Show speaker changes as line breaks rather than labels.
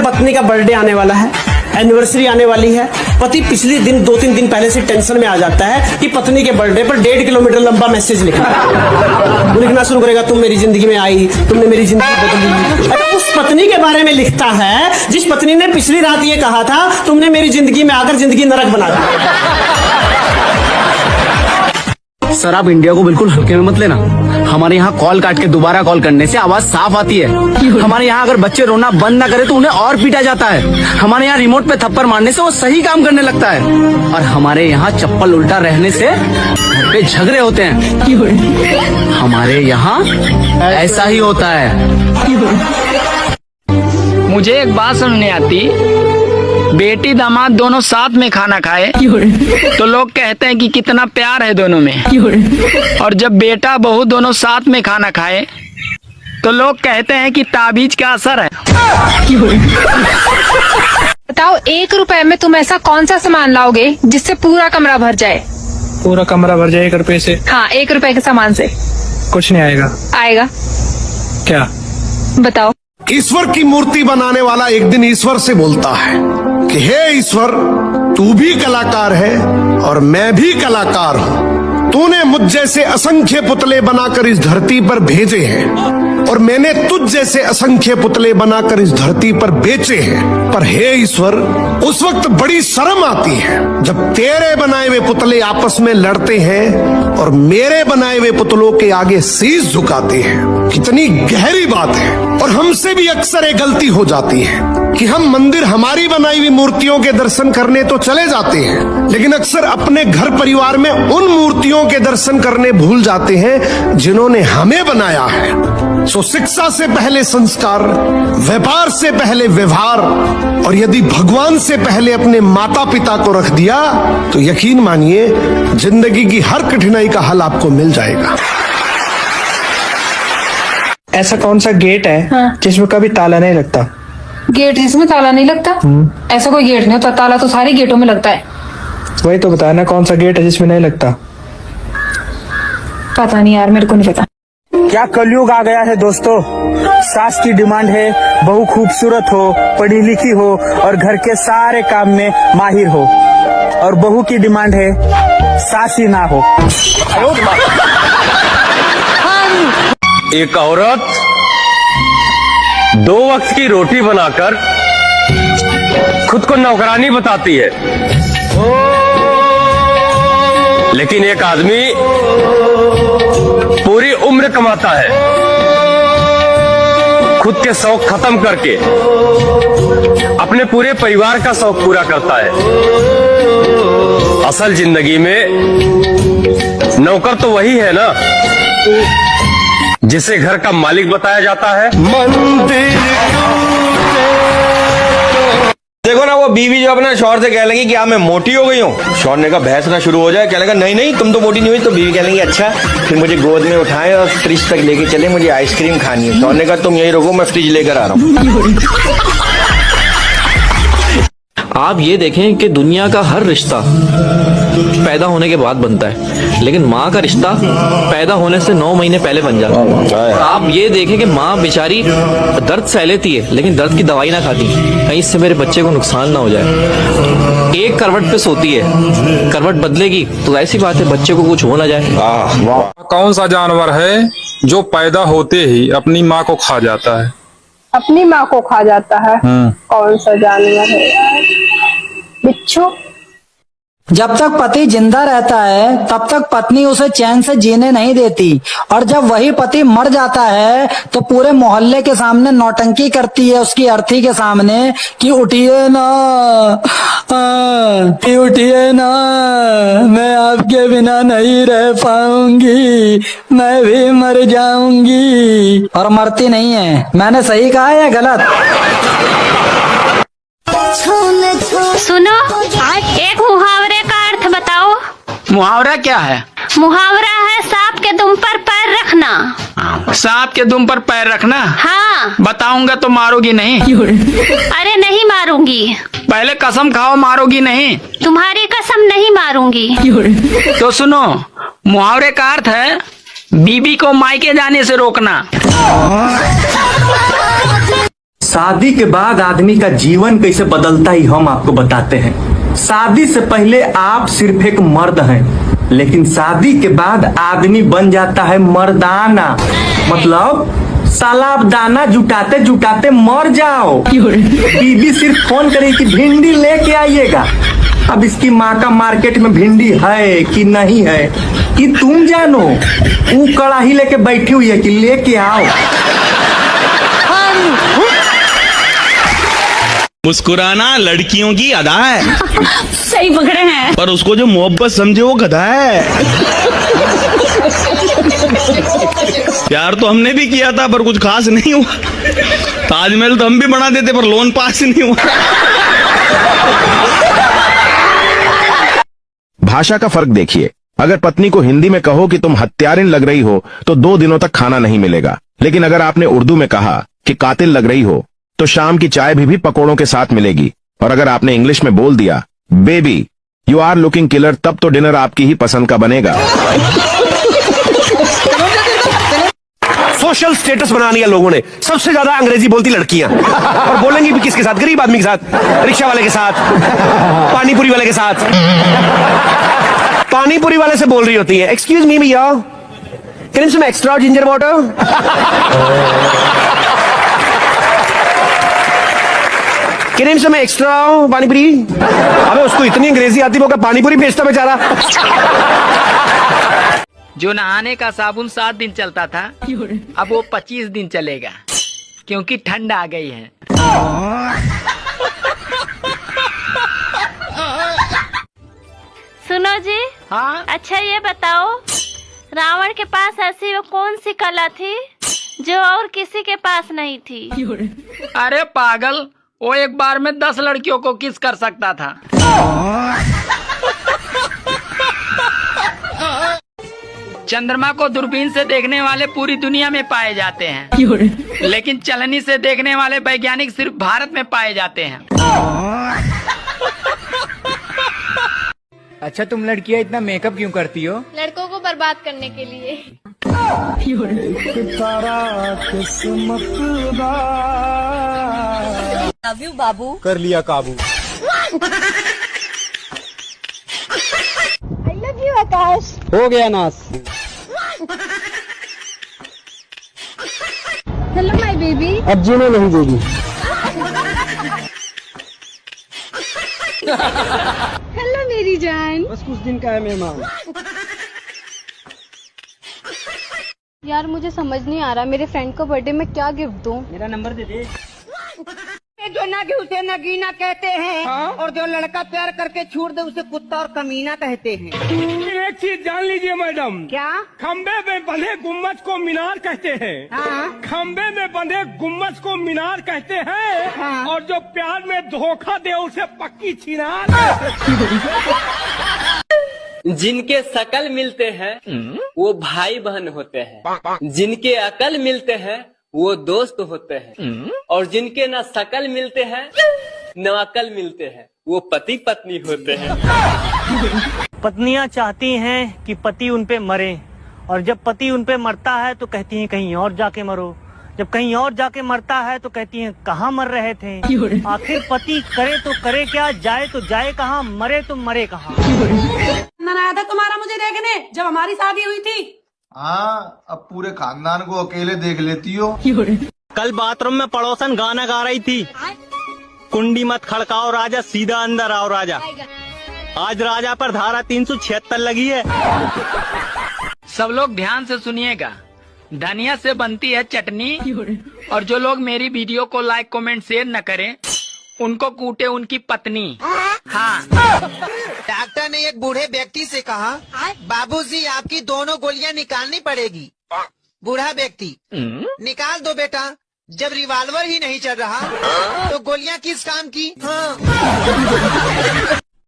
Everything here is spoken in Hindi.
पत्नी का बर्थडे आने वाला है, एनिवर्सरी आने वाली है। पति पिछले दिन 2-3 दिन पहले से टेंशन में आ जाता है कि पत्नी के बर्थडे पर 1.5 किलोमीटर लंबा मैसेज लिखना शुरू करेगा, तुम मेरी जिंदगी में आई, तुमने मेरी जिंदगी बदली। अरे उस पत्नी के बारे में लिखता है जिस पत्नी ने पिछली रात ये कहा था, तुमने मेरी जिंदगी में आकर जिंदगी नरक बना दी।
सर आप इंडिया को बिल्कुल हल्के में मत लेना। हमारे यहाँ कॉल काट के दोबारा कॉल करने से आवाज साफ आती है। हमारे यहाँ अगर बच्चे रोना बंद ना करे तो उन्हें और पीटा जाता है। हमारे यहाँ रिमोट पे थप्पड़ मारने से वो सही काम करने लगता है। और हमारे यहाँ चप्पल उल्टा रहने से घर पे झगड़े होते हैं। हमारे यहाँ ऐसा ही होता है।
मुझे एक बात समझ नहीं आती, बेटी दामाद दोनों साथ में खाना खाए तो लोग कहते हैं कि कितना प्यार है दोनों में, और जब बेटा बहू दोनों साथ में खाना खाए तो लोग कहते हैं कि ताबीज का असर है।
बताओ 1 रुपए में तुम ऐसा कौन सा सामान लाओगे जिससे पूरा कमरा भर जाए?
पूरा कमरा भर जाए 1 रुपए से?
हाँ, 1 रुपए के सामान से
कुछ नहीं आएगा।
आएगा।
क्या?
बताओ।
ईश्वर की मूर्ति बनाने वाला एक दिन ईश्वर से बोलता है कि हे ईश्वर, तू भी कलाकार है और मैं भी कलाकार हूँ। तूने मुझ जैसे असंख्य पुतले बनाकर इस धरती पर भेजे हैं और मैंने तुझ जैसे असंख्य पुतले बनाकर इस धरती पर बेचे हैं। पर हे ईश्वर, उस वक्त बड़ी शर्म आती है जब तेरे बनाए हुए पुतले आपस में लड़ते हैं और मेरे बनाए हुए पुतलों के आगे शीश झुकाते हैं। कितनी गहरी बात है। और हमसे भी अक्सर एक गलती हो जाती है कि हम मंदिर हमारी बनाई हुई मूर्तियों के दर्शन करने तो चले जाते हैं, लेकिन अक्सर अपने घर परिवार में उन मूर्तियों के दर्शन करने भूल जाते हैं जिन्होंने हमें बनाया है। सो शिक्षा से पहले संस्कार, व्यापार से पहले व्यवहार, और यदि भगवान से पहले अपने माता पिता को रख दिया तो यकीन मानिए जिंदगी की हर कठिनाई का हल आपको मिल जाएगा।
ऐसा कौन सा गेट है
हाँ।
जिसमें कभी ताला नहीं लगता?
गेट जिसमें ताला नहीं लगता? ऐसा कोई गेट नहीं होता, ताला तो सारे गेटों में लगता है।
वही तो बताया ना, कौन सा गेट है जिसमें नहीं लगता?
पता नहीं यार, मेरे को नहीं पता।
क्या कलयुग आ गया है दोस्तों। सास की डिमांड है बहू खूबसूरत हो, पढ़ी लिखी हो और घर के सारे काम में माहिर हो, और बहू की डिमांड है सास ही ना हो।
एक औरत 2 वक्त की रोटी बनाकर खुद को नौकरानी बताती है, लेकिन एक आदमी पूरी उम्र कमाता है, खुद के शौक खत्म करके अपने पूरे परिवार का शौक पूरा करता है। असल जिंदगी में नौकर तो वही है ना जिसे घर का मालिक बताया जाता है।
देखो ना, वो बीवी जो अपने शौहर से कह लगी कि मैं मोटी हो गई हूँ, शौहर ने कहा बहस ना शुरू हो जाए, कह लगा नहीं नहीं तुम तो मोटी नहीं हुई, तो बीवी कह लेंगी अच्छा फिर मुझे गोद में उठाए और फ्रिज तक लेके चले, मुझे आइसक्रीम खानी है। शौहर ने कहा तुम यही रुको, मैं फ्रिज लेकर आ रहा हूँ।
आप ये देखें कि दुनिया का हर रिश्ता पैदा होने के बाद बनता है, लेकिन माँ का रिश्ता पैदा होने से 9 महीने पहले बन जाता है। आप ये देखें कि माँ बेचारी दर्द सह लेती है लेकिन दर्द की दवाई ना खाती, कहीं इससे मेरे बच्चे को नुकसान ना हो जाए। एक करवट पे सोती है, करवट बदलेगी तो ऐसी बात है बच्चे को कुछ हो ना जाए।
कौन सा जानवर है जो पैदा होते ही अपनी माँ को खा जाता है?
अपनी माँ को खा जाता है? कौन सा जानवर है यार? बिच्छू।
जब तक पति जिंदा रहता है तब तक पत्नी उसे चैन से जीने नहीं देती, और जब वही पति मर जाता है तो पूरे मोहल्ले के सामने नौटंकी करती है उसकी अर्थी के सामने कि उठिए ना, उठिए ना, मैं आपके बिना नहीं रह पाऊंगी, मैं भी मर जाऊंगी। और मरती नहीं है। मैंने सही कहा या गलत?
सुनो, एक मुहावरे का अर्थ बताओ।
मुहावरा क्या है?
मुहावरा है सांप के दुम पर पैर रखना।
सांप के दुम पर पैर रखना?
हाँ।
बताऊंगा तो मारोगी नहीं?
अरे नहीं मारूंगी।
पहले कसम खाओ मारोगी नहीं?
तुम्हारी कसम नहीं मारूंगी।
तो सुनो, मुहावरे का अर्थ है बीबी को मायके जाने से रोकना।
शादी के बाद आदमी का जीवन कैसे बदलता ही हम आपको बताते हैं। शादी से पहले आप सिर्फ एक मर्द हैं, लेकिन शादी के बाद आदमी बन जाता है मर्दाना। मतलब साला आप दाना जुटाते जुटाते मर जाओ। बीबी सिर्फ फोन करे कि भिंडी लेके आइएगा। अब इसकी माँ का मार्केट में भिंडी है कि नहीं है कि तुम जानो। वो कड़ाही लेके बैठी हुई है कि लेके आओ।
मुस्कुराना लड़कियों की अदा है।
सही पकड़े हैं।
पर उसको जो मोहब्बत समझे वो गधा है। प्यार तो हमने भी किया था पर कुछ खास नहीं हुआ। ताजमहल तो हम भी बना देते पर लोन पास ही नहीं हुआ।
भाषा का फर्क देखिए। अगर पत्नी को हिंदी में कहो कि तुम हत्यारिन लग रही हो तो 2 दिनों तक खाना नहीं मिलेगा। लेकिन अगर आपने उर्दू में कहा कि कातिल लग रही हो तो शाम की चाय भी पकौड़ों के साथ मिलेगी। और अगर आपने इंग्लिश में बोल दिया baby you are looking killer, तब तो डिनर आपकी ही पसंद का बनेगा।
सोशल स्टेटस बना लिया लोगों ने। सबसे ज्यादा अंग्रेजी बोलती लड़कियां, और बोलेंगी भी किसके साथ? गरीब आदमी के साथ, रिक्शा वाले के साथ, पानीपुरी वाले के साथ। पानीपुरी वाले से बोल रही होती है एक्सक्यूज मी भैया, can you some extra ginger water? Can you some extra panipuri? अबे उसको इतनी अंग्रेजी आती वो क्या पानीपुरी बेचता बेचारा।
जो नहाने का साबुन 7 दिन चलता था, अब वो 25 दिन चलेगा, क्योंकि ठंड आ गई है।
सुनो जी।
हाँ।
अच्छा ये बताओ, रावण के पास ऐसी वो कौन सी कला थी जो और किसी के पास नहीं थी?
अरे पागल, वो एक बार में 10 लड़कियों को किस कर सकता था। चंद्रमा को दूरबीन से देखने वाले पूरी दुनिया में पाए जाते हैं, लेकिन चलनी से देखने वाले वैज्ञानिक सिर्फ भारत में पाए जाते हैं।
अच्छा तुम लड़कियां इतना मेकअप क्यों करती हो?
लड़कों को बर्बाद करने के लिए।
लव यू बाबू।
कर लिया काबू।
आई लव यू आकाश।
हो गया नाश।
Hello my baby.
अब जीने नहीं देगी।
हेलो मेरी जान।
बस कुछ दिन का है मेहमान।
यार मुझे समझ नहीं आ रहा, मेरे फ्रेंड को बर्थडे में क्या गिफ्ट दूं?
मेरा नंबर दे दे।
जो ना कि उसे नगीना कहते हैं। हाँ? और जो लड़का प्यार करके छोड़ दे उसे कुत्ता और कमीना कहते हैं।
एक चीज जान लीजिए मैडम।
क्या?
खंबे में बंधे गुम्बद को मीनार कहते हैं।
हाँ?
खंबे में बंधे गुम्बद को मीनार कहते हैं।
हाँ?
और जो प्यार में धोखा दे उसे पक्की छिनार।
जिनके शकल मिलते हैं वो भाई बहन होते हैं, जिनके अकल मिलते हैं वो दोस्त होते हैं, और जिनके ना शकल मिलते हैं न अकल मिलते हैं वो पति पत्नी होते हैं।
पत्नियां चाहती हैं कि पति उन पे मरे, और जब पति उन पे मरता है तो कहती हैं कहीं और जाके मरो। जब कहीं और जाके मरता है तो कहती हैं कहाँ मर रहे थे। आखिर पति करे तो करे क्या, जाए तो जाए कहाँ, मरे तो मरे कहाँ।
आया था तुम्हारा मुझे देखने जब हमारी शादी हुई थी।
हाँ, अब पूरे खानदान को अकेले देख लेती हो।
कल बाथरूम में पड़ोसन गाना गा रही थी, कुंडी मत खड़काओ राजा सीधा अंदर आओ राजा। आज राजा पर धारा 376 लगी है।
सब लोग ध्यान से सुनिएगा, धनिया से बनती है चटनी, और जो लोग मेरी वीडियो को लाइक कमेंट शेयर न करें उनको कूटे उनकी पत्नी। हाँ।
डॉक्टर ने एक बूढ़े व्यक्ति से कहा, बाबूजी आपकी दोनों गोलियां निकालनी पड़ेगी। बूढ़ा व्यक्ति, निकाल दो बेटा, जब रिवॉल्वर ही नहीं चल रहा तो गोलियां किस काम की। हाँ।